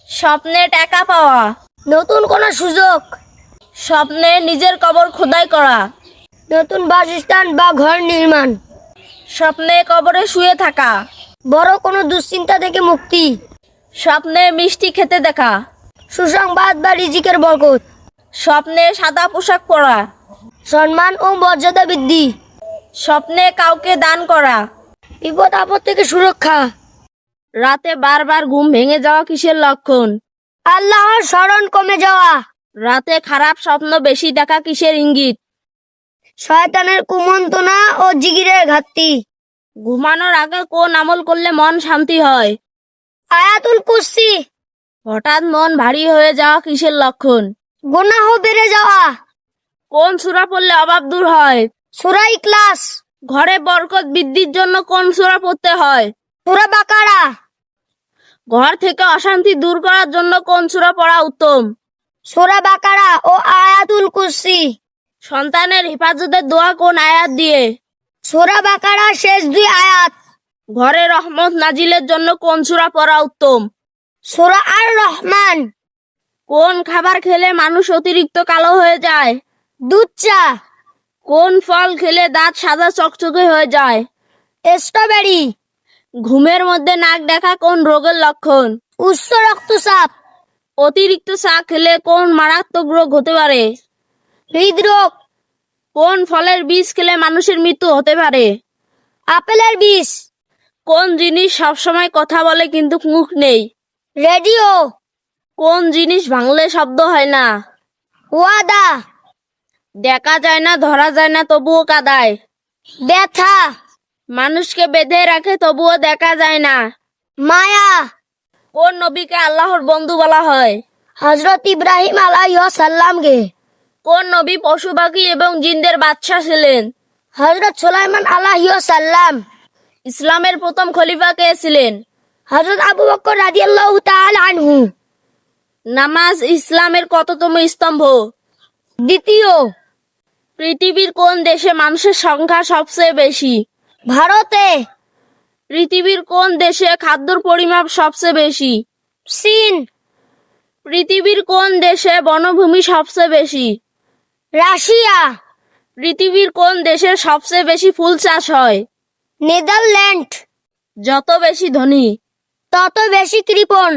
স্বপ্নে টাকা পাওয়া। নতুন কোনো সুযোগ, স্বপ্নে নিজের কবর খোদাই করা। নতুন বাসস্থান বা ঘর নির্মাণ, স্বপ্নে কবরে শুয়ে থাকা। বড় কোনো দুশ্চিন্তা থেকে মুক্তি, স্বপ্নে মিষ্টি খেতে দেখা। সুসংবাদ বা রিজিকের বরকত, স্বপ্নে সাদা পোশাক পরা। সম্মান ও মর্যাদা বৃদ্ধি, স্বপ্নে কাউকে দান করা। বিপদ আপদ থেকে সুরক্ষা, রাতে বারবার ঘুম ভেঙে যাওয়া কিসের লক্ষণ? আল্লাহর স্মরণ কমে যাওয়া, রাতে খারাপ স্বপ্ন বেশি দেখা কিসের ইঙ্গিত? শয়তানের কুমন্ত্রণা ও জিগিরের ঘাটতি। ঘুমানোর আগে কোন আমল করলে মন শান্তি হয়? আয়াতুল কুরসি। হঠাৎ মন ভারী হয়ে যাওয়া কিসের লক্ষণ? গুনাহ বেড়ে যাওয়া। কোন সূরা পড়লে অভাব দূর হয়? সূরা ইখলাস, ঘরে বরকত বৃদ্ধির জন্য কোন সূরা পড়তে হয়? সূরা বাকারা, ঘর থেকে অশান্তি দূর করার জন্য কোন সূরা পড়া উত্তম? সূরা বাকারা ও আয়াতুল কুরসি। সন্তানের হেফাজতের দোয়া কোন আয়াত দিয়ে? সূরা বাকারার শেষ 2 আয়াত। ঘরে রহমত নাজিলের জন্য কোন সূরা পড়া উত্তম? সূরা আর রহমান। কোন খাবার খেলে মানুষ অতিরিক্ত কালো হয়ে যায়? দুধ চা। কোন ফল খেলে দাঁত সাদা চকচকে হয়ে যায়? স্ট্রবেরি। ঘুমের মধ্যে নাক দেখা কোন রোগের লক্ষণ? উচ্চ রক্তচাপ, অতিরিক্ত চা খেলে কোন মারাত্মক রোগ হতে পারে? হৃদরোগ। কোন ফলের বীজ খেলে মানুষের মৃত্যু হতে পারে? আপেলের বীজ। কোন জিনিস সবসময় কথা বলে কিন্তু মুখ নেই? রেডিও। কোন জিনিস ভাঙলে শব্দ হয় না? ওয়াদা। দেখা যায় না, ধরা যায় না, তবুও কাঁদায়। ব্যথা। মানুষকে বেঁধে রাখে তবুও দেখা যায় না। মায়া। কোন নবীকে আল্লাহর বন্ধু বলা হয়? হযরত ইব্রাহিম আলাইহিস সালামকে। কোন নবী পশু পাখি এবং জিনদের বাদশা ছিলেন? হযরত সুলাইমান আলাইহিস সালাম। ইসলামের প্রথম খলিফা কে ছিলেন? হযরত আবু বকর রাদিয়াল্লাহু তাআলা আনহু। নামাজ ইসলামের কততম স্তম্ভ? দ্বিতীয়। পৃথিবীর কোন দেশে মানুষের সংখ্যা সবচেয়ে বেশি? ভারতে। পৃথিবীর কোন দেশে খাদ্যর পরিমাপ সবচেয়ে বেশি? চীন। পৃথিবীর কোন দেশে বনভূমি সবচেয়ে বেশি? রাশিয়া। পৃথিবীর কোন দেশের সবচেয়ে বেশি ফুল চাষ হয়? নেদারল্যান্ড। যত বেশি ধনী, তত বেশি কৃপণ,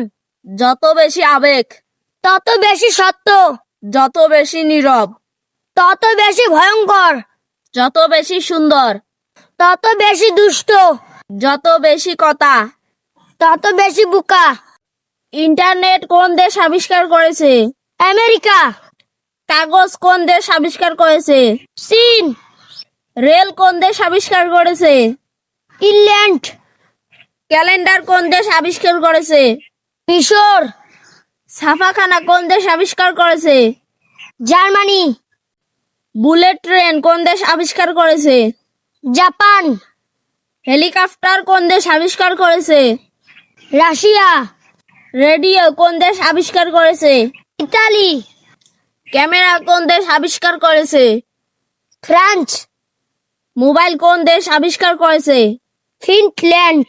যত বেশি আবেগ, তত বেশি সত্য, যত বেশি নীরব, তত বেশি ভয়ঙ্কর, যত বেশি সুন্দর, তত বেশি দুষ্ট, যত বেশি কথা, তত বেশি বোকা। ইন্টারনেট কোন দেশ আবিষ্কার করেছে? আমেরিকা। কাগজ কোন দেশ আবিষ্কার করেছে? চীন। রেল কোন দেশ আবিষ্কার করেছে? ইংল্যান্ড। ক্যালেন্ডার কোন দেশ আবিষ্কার করেছে? মিশর। ছাপাখানা কোন দেশ আবিষ্কার করেছে? জার্মানি। বুলেট ট্রেন কোন দেশ আবিষ্কার করেছে? জাপান। হেলিকপ্টার কোন দেশ আবিষ্কার করেছে? রাশিয়া। রেডিও কোন দেশ আবিষ্কার করেছে? ইতালি। ক্যামেরা কোন দেশ আবিষ্কার করেছে? ফ্রান্স। মোবাইল কোন দেশ আবিষ্কার করেছে? ফিনল্যান্ড।